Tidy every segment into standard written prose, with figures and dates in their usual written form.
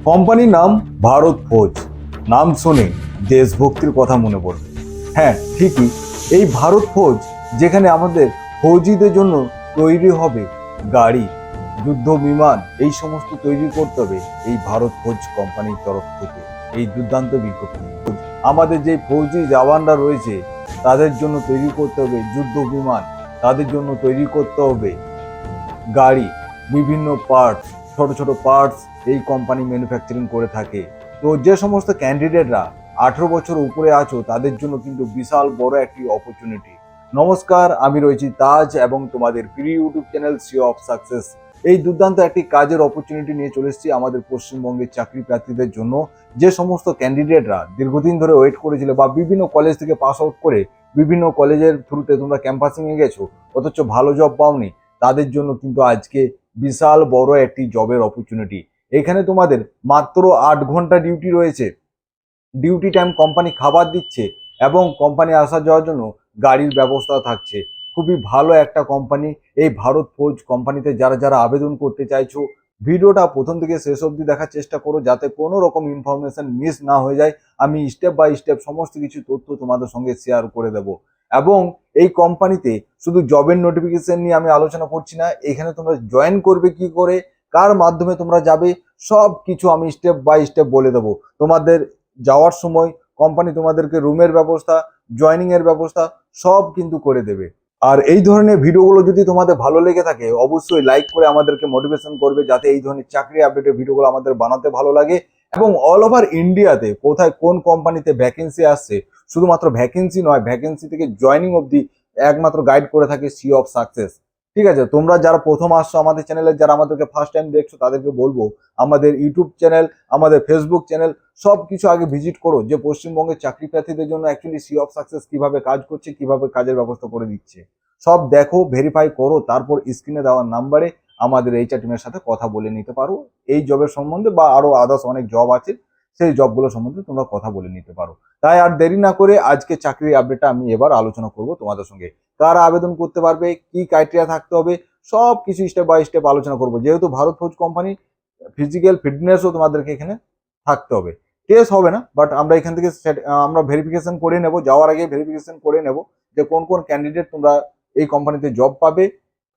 কোম্পানির নাম ভারত ফৌজ। নাম শুনে দেশভক্তির কথা মনে পড়বে। হ্যাঁ, ঠিকই, এই ভারত ফৌজ যেখানে আমাদের ফৌজিদের জন্য তৈরি হবে গাড়ি, যুদ্ধ বিমান, এই সমস্ত তৈরি করতে হবে এই ভারত ফৌজ কোম্পানির তরফ থেকে এই দুর্দান্ত বিজ্ঞপ্তি। আমাদের যে ফৌজি জওয়ানরা রয়েছে তাদের জন্য তৈরি করতে হবে যুদ্ধ বিমান, তাদের জন্য তৈরি করতে হবে গাড়ি, বিভিন্ন পার্টস, ছোট ছোট পার্টস এই কোম্পানি ম্যানুফ্যাকচারিং করে থাকে। তো যে সমস্ত ক্যান্ডিডেটরা 18 বছর উপরে আছো তাদের জন্য কিন্তু বিশাল বড় একটি অপরচুনিটি। নমস্কার, আমি রয়েছি তাজ এবং তোমাদের প্রিয় YouTube channel sea of success. এই দুর্দান্ত একটি কাজের অপরচুনিটি নিয়ে চলে এসেছি আমাদের পশ্চিমবঙ্গের চাকরি প্রার্থীদের জন্য। যে সমস্ত ক্যান্ডিডেটরা দীর্ঘদিন ধরে ওয়েট করেছিল বা বিভিন্ন কলেজ থেকে পাস আউট করে বিভিন্ন কলেজের থ্রুতে তোমরা ক্যাম্পাসিংয়ে গেছো অথচ ভালো জব পাওনি, তাদের জন্য কিন্তু আজকে বিশাল বড় একটি জবের অপরচুনিটি। এখানে তোমাদের মাত্র 8 ঘন্টা ডিউটি রয়েছে। ডিউটি টাইম কোম্পানি খাবার দিচ্ছে এবং কোম্পানি আসা যাওয়ার জন্য গাড়ির ব্যবস্থা থাকছে। খুবই ভালো একটা কোম্পানি এই ভারত ফৌজ কোম্পানিতে। যারা যারা আবেদন করতে চাইছো ভিডিওটা প্রথম থেকে শেষ অবধি দেখার চেষ্টা করো যাতে কোনো রকম ইনফরমেশন মিস না হয়ে যায়। আমি স্টেপ বাই স্টেপ সমস্ত কিছু তথ্য তোমাদের সঙ্গে শেয়ার করে দেব। এবং এই কোম্পানিতে শুধু জবের নোটিফিকেশন নিয়ে আমি আলোচনা করছি না, এখানে তোমরা জয়েন করবে কি করে, কার মাধ্যমে তোমরা যাবে, সব কিছু আমি স্টেপ বাই স্টেপ বলে দেবো। তোমাদের যাওয়ার সময় কোম্পানি তোমাদেরকে রুমের ব্যবস্থা, জয়নিং এর ব্যবস্থা সব কিন্তু করে দেবে। আর এই ধরনের ভিডিওগুলো যদি তোমাদের ভালো লেগে থাকে অবশ্যই লাইক করে আমাদেরকে মোটিভেশন করবে যাতে এই ধরনের চাকরি আপডেটের ভিডিওগুলো আমাদের বানাতে ভালো লাগে। এবং অল ওভার ইন্ডিয়াতে কোথায় কোন কোম্পানিতে ভ্যাকেন্সি আসছে, শুধুমাত্র ভ্যাকেন্সি নয়, ভ্যাকেন্সি থেকে জয়নিং অবধি একমাত্র গাইড করে থাকে সি অফ সাকসেস। ঠিক আছে, তোমরা যারা প্রথম আসছো আমাদের চ্যানেলে, যারা আমাদেরকে ফার্স্ট টাইম দেখছো তাদেরকে বলবো আমাদের ইউটিউব চ্যানেল, আমাদের ফেসবুক চ্যানেল সব কিছু আগে ভিজিট করো, যে পশ্চিমবঙ্গের চাকরি প্রার্থীদের জন্য অ্যাকচুয়ালি সি অফ সাকসেস কিভাবে কাজ করছে, কিভাবে কাজের ব্যবস্থা করে দিচ্ছে। সব দেখো, ভেরিফাই করো, তারপর স্ক্রিনে দেওয়া নাম্বারে আমাদের এইচআর টিমের সাথে কথা বলে নিতে পারো এই জবের সম্বন্ধে, বা আরো আদার্স অনেক জব আছে সেই জবগুলো সম্বন্ধে তোমরা কথা বলে নিতে পারো। তাই আর দেরি না করে আজকে চাকরির আপডেটটা আমি এবার আলোচনা করব তোমাদের সঙ্গে। কারা আবেদন করতে পারবে, কি ক্রাইটেরিয়া থাকতে হবে, সব কিছু স্টেপ বাই স্টেপ আলোচনা করবো। যেহেতু ভারত ফৌজ কোম্পানি, ফিজিক্যাল ফিটনেসও তোমাদেরকে এখানে থাকতে হবে। টেস্ট হবে না, বাট আমরা এখান থেকে আমরা ভেরিফিকেশন করে নেব, যাওয়ার আগে ভেরিফিকেশন করে নেব যে কোন কোন ক্যান্ডিডেট তোমরা এই কোম্পানিতে জব পাবে,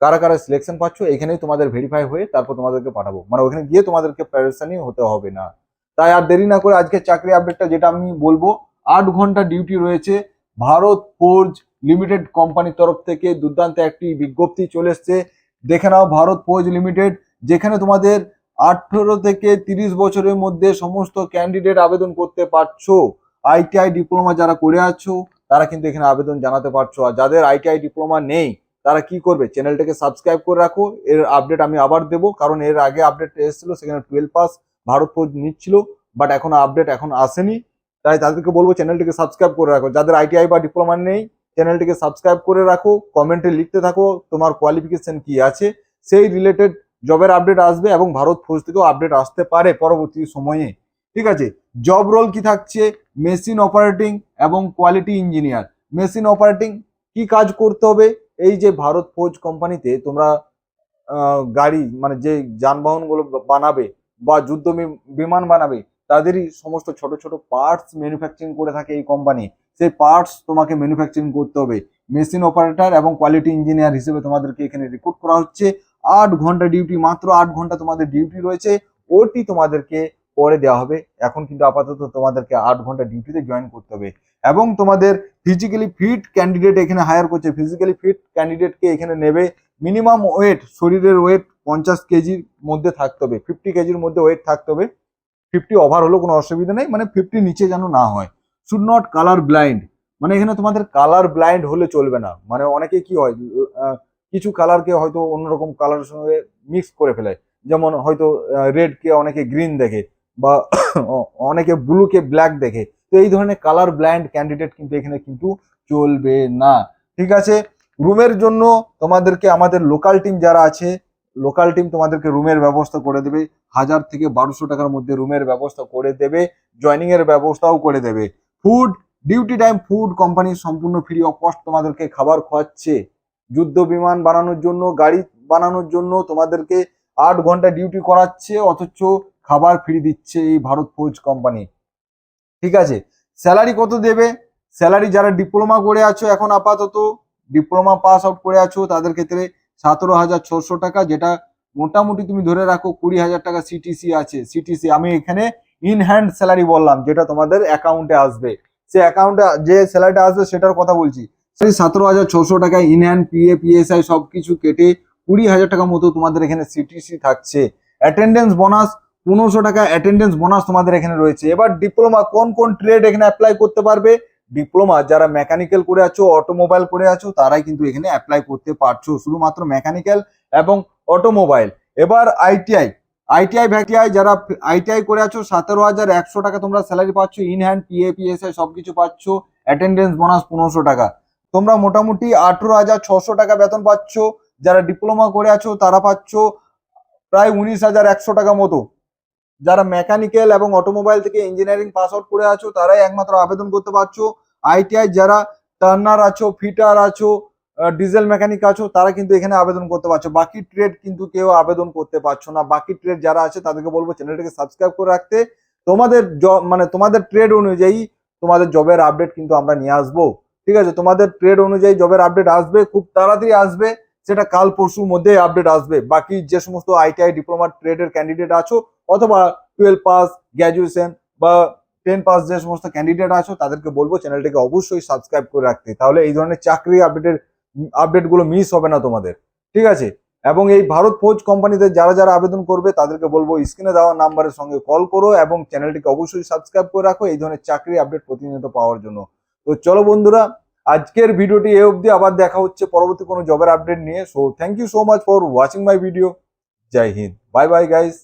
কারা কারা সিলেকশন পাচ্ছ, এখানেই তোমাদের ভেরিফাই হয়ে তারপর তোমাদেরকে পাঠাবো। মানে ওখানে গিয়ে তোমাদেরকে প্যারেশানি হতে হবে না। তাই আর দেরি না করে আজকে চাকরি আপডেটটা যেটা আমি বলবো, 8 ঘন্টা ডিউটি রয়েছে। ভারত ফৌজ লিমিটেড কোম্পানির তরফ থেকে দুর্দান্ত একটি বিজ্ঞপ্তি চলে এসছে। দেখে নাও, ভারত ফৌজ লিমিটেড, যেখানে তোমাদের 18 থেকে 30 বছরের মধ্যে সমস্ত ক্যান্ডিডেট আবেদন করতে পারছো। আইটিআই ডিপ্লোমা যারা করে আছো তারা কিন্তু এখানে আবেদন জানাতে পারছো। আর যাদের আইটিআই ডিপ্লোমা নেই তারা কি করবে, চ্যানেলটাকে সাবস্ক্রাইব করে রাখো। এর আপডেট আমি আবার দেবো, কারণ এর আগে আপডেট এসেছিল, সেখানে 12 পাস ভারত ফৌজ নিচ্ছিল, বাট এখন আপডেট এখন আসেনি। তাই তাদেরকে বলবো চ্যানেলটিকে সাবস্ক্রাইব করে রাখো। যাদের আইটিআই বা ডিপ্লোমা নেই চ্যানেলটিকে সাবস্ক্রাইব করে রাখো, কমেন্টে লিখতে থাকো তোমার কোয়ালিফিকেশন কি আছে, সেই রিলেটেড জবের আপডেট আসবে এবং ভারত ফৌজ থেকেও আপডেট আসতে পারে পরবর্তী সময়ে। ঠিক আছে, জব রোল কি থাকছে, মেশিন অপারেটিং এবং কোয়ালিটি ইঞ্জিনিয়ার। মেশিন অপারেটিং কি কাজ করতে হবে, এই যে ভারত ফৌজ কোম্পানিতে তোমরা গাড়ি, মানে যে যানবাহনগুলো বানাবে বা যুদ্ধ বিমান বানাবে তাদেরই সমস্ত ছোট ছোট পার্টস ম্যানুফ্যাকচারিং করে থাকে এই কোম্পানি। সেই পার্টস তোমাকে ম্যানুফ্যাকচারিং করতে হবে। মেশিন অপারেটর এবং কোয়ালিটি ইঞ্জিনিয়ার হিসেবে তোমাদেরকে এখানে রিক্রুট করা হচ্ছে। 8 ঘন্টা ডিউটি, মাত্র 8 ঘন্টা তোমাদের ডিউটি রয়েছে। ওটি তোমাদেরকে পরে দেওয়া হবে, এখন কিন্তু আপাতত তোমাদেরকে 8 ঘন্টা ডিউটিতে জয়েন করতে হবে। এবং তোমাদের ফিজিক্যালি ফিট ক্যান্ডিডেট এখানে হায়ার করছে। ফিজিক্যালি ফিট ক্যান্ডিডেটকে এখানে নেবে। মিনিমাম ওয়েট, শরীরের ওয়েট 50 কেজির মধ্যে থাকতে হবে, 50 কেজির মধ্যে ওয়েট থাকতে হবে। 50 ওভার হলেও কোনো অসুবিধা নেই, মানে 50 নিচে যেন না হয়। শুড নট কালার ব্লাইন্ড, মানে এখানে তোমাদের কালার ব্লাইন্ড হলে চলবে না। মানে অনেকে কি হয়, কিছু কালারকে হয়তো অন্যরকম কালারের সঙ্গে মিক্স করে ফেলে, যেমন হয়তো রেড কে অনেকে গ্রিন দেখে বা অনেকে ব্লু কে ব্ল্যাক দেখে। তো এই ধরনের কালার ব্লাইন্ড ক্যান্ডিডেট কিন্তু এখানে কিন্তু চলবে না। ঠিক আছে, রুমের জন্য তোমাদেরকে আমাদের লোকাল টিম যারা আছে, লোকাল টিম তোমাদেরকে রুমের ব্যবস্থা করে দেবে। 1000 থেকে 1200 টাকার মধ্যে রুমের ব্যবস্থা করে দেবে, জয়নিং এর ব্যবস্থাও করে দেবে। Food, duty time food company সম্পূর্ণ ফ্রি অফ কস্ট তোমাদেরকে খাবার খাওয়াচ্ছে। যুদ্ধ বিমান বানানোর জন্য, গাড়ি বানানোর জন্য তোমাদেরকে 8 ঘন্টা ডিউটি করাচ্ছে, অথচ খাবার ফ্রি দিচ্ছে এই ভারত ফৌজ কোম্পানি। ঠিক আছে, স্যালারি কত দেবে? স্যালারি যারা ডিপ্লোমা করে আছো, এখন আপাতত ডিপ্লোমা পাস আউট করে আছো, তাদের ক্ষেত্রে 17,600 টাকা, যেটা মোটামুটি তুমি ধরে রাখো 20,000 টাকা সিটিসি আছে। সিটিসি আমি এখানে ইন হ্যান্ড স্যালারি বললাম, যেটা তোমাদের অ্যাকাউন্টে আসবে। সে অ্যাকাউন্টে যে স্যালারিটা আসবে সেটার কথা বলছি। সেই 17,600 টাকা ইন হ্যান্ড, পিএ পিএসআই সবকিছু কেটে 20,000 টাকা মতো তোমাদের এখানে সিটিসি থাকছে। অ্যাটেন্ডেন্স বোনাস 1500 টাকা অ্যাটেন্ডেন্স বোনাস তোমাদের এখানে রয়েছে। এবার ডিপ্লোমা কোন কোন ট্রেড এখানে অ্যাপ্লাই করতে পারবে? ডিপ্লোমা যারা মেকানিক্যাল করে আছো, অটোমোবাইল করে আছো, তারাই কিন্তু এখানে অ্যাপ্লাই করতে পারছো, শুধুমাত্র মেকানিক্যাল এবং অটোমোবাইল। এবার আইটিআই, আইটিআই যারা আইটিআই করে আছো, 17,100 টাকা তোমরা স্যালারি পাচ্ছ, ইন হ্যান্ড, পিএ পিএসআই সবকিছু পাচ্ছ, অ্যাটেন্ডেন্স বোনাস 1500 টাকা। তোমরা মোটামুটি 18,600 টাকা বেতন পাচ্ছ। যারা ডিপ্লোমা করে আছো তারা পাচ্ছ প্রায় 19,100 টাকা মতো। যারা মেকানিক্যাল এবং অটোমোবাইল থেকে ইঞ্জিনিয়ারিং পাস আউট করে আছো তারাই একমাত্র আবেদন করতে পারছো। আইটিআই যারা টার্নার আছো, ফিটার আছো, ডিজেল মেকানিক আছো, তারা কিন্তু এখানে আবেদন করতে পারছো। বাকি ট্রেড কিন্তু কেউ আবেদন করতে পারছো না। বাকি ট্রেড যারা আছে তাদেরকে বলবো চ্যানেলটাকে সাবস্ক্রাইব করে রাখতে। তোমাদের মানে তোমাদের ট্রেড অনুযায়ী তোমাদের জবের আপডেট কিন্তু আমরা নিয়ে আসবো। ঠিক আছে, তোমাদের ট্রেড অনুযায়ী জবের আপডেট আসবে, খুব তাড়াতাড়ি আসবে, সেটা কাল পরশুর মধ্যে আপডেট আসবে। বাকি যে সমস্ত আইটিআই ডিপ্লোমা ট্রেডের ক্যান্ডিডেট আছো, অথবা 12 পাস, গ্র্যাজুয়েশন বা 10 পাস যে সমস্ত ক্যান্ডিডেট আছো, তাদেরকে বলবো চ্যানেলটাকে অবশ্যই সাবস্ক্রাইব করে রাখতে, তাহলে এই ধরনের চাকরি আপডেটগুলো মিস হবে না তোমাদের। ঠিক আছে, এবং এই ভারত ফৌজ কোম্পানিতে যারা যারা আবেদন করবে তাদেরকে বলবো স্ক্রিনে দেওয়া নাম্বারের সঙ্গে কল করো এবং চ্যানেলটিকে অবশ্যই সাবস্ক্রাইব করে রাখো এই ধরনের চাকরি আপডেট প্রতিনিয়ত পাওয়ার জন্য। তো চলো বন্ধুরা, আজকের ভিডিওটি এ অবধি, আবার দেখা হচ্ছে পরবর্তী কোনো জবের আপডেট নিয়ে। So thank you so much for watching my video. Jai Hind, bye bye guys.